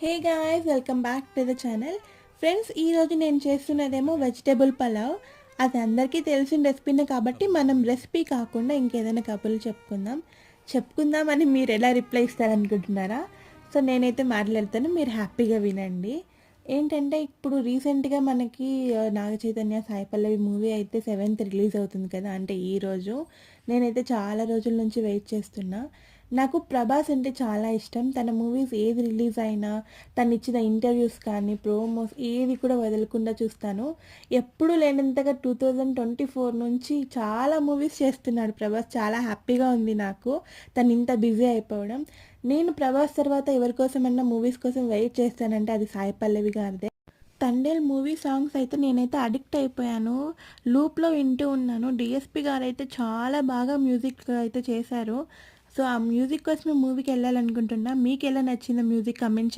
Hey guys, welcome back to the channel. Friends, ఈరోజు నేను చేస్తున్నదేమో vegetable pulao. అది అందరికీ తెలిసిన రెసిపీనే కాబట్టి మనం రెసిపీ కాకుండా ఇంకేదైనా కబుర్లు చెప్పుకుందామని మీరు ఎలా రిప్లై ఇస్తారనుకుంటున్నారా? సో నేనైతే మాట్లాడతాను, మీరు హ్యాపీగా వినండి. ఏంటంటే ఇప్పుడు రీసెంట్గా మనకి నాగ చైతన్య సాయి పల్లవి మూవీ అయితే 7th రిలీజ్ అవుతుంది కదా, అంటే ఈరోజు. నేనైతే చాలా రోజుల నుంచి వెయిట్ చేస్తున్నా. నాకు ప్రభాస్ అంటే చాలా ఇష్టం. తన మూవీస్ ఏది రిలీజ్ అయినా, తను ఇచ్చిన ఇంటర్వ్యూస్ కానీ, ప్రోమోస్ ఏది కూడా వదలకుండా చూస్తాను. ఎప్పుడు లేనంతగా 2024 నుంచి చాలా మూవీస్ చేస్తున్నాడు ప్రభాస్. చాలా హ్యాపీగా ఉంది నాకు తను ఇంత బిజీ అయిపోవడం. నేను ప్రభాస్ తర్వాత ఎవరి కోసమన్నా మూవీస్ కోసం వెయిట్ చేస్తానంటే అది సాయి పల్లవి గారిదే. తండేల్ మూవీ సాంగ్స్ అయితే నేనైతే అడిక్ట్ అయిపోయాను. లూప్లో వింటూ ఉన్నాను. డిఎస్పి గారు అయితే చాలా బాగా మ్యూజిక్ అయితే చేశారు. సో ఆ మ్యూజిక్ కోసమే మూవీకి వెళ్ళాలనుకుంటున్నా. మీకు ఎలా నచ్చిందో మ్యూజిక్ కమెంట్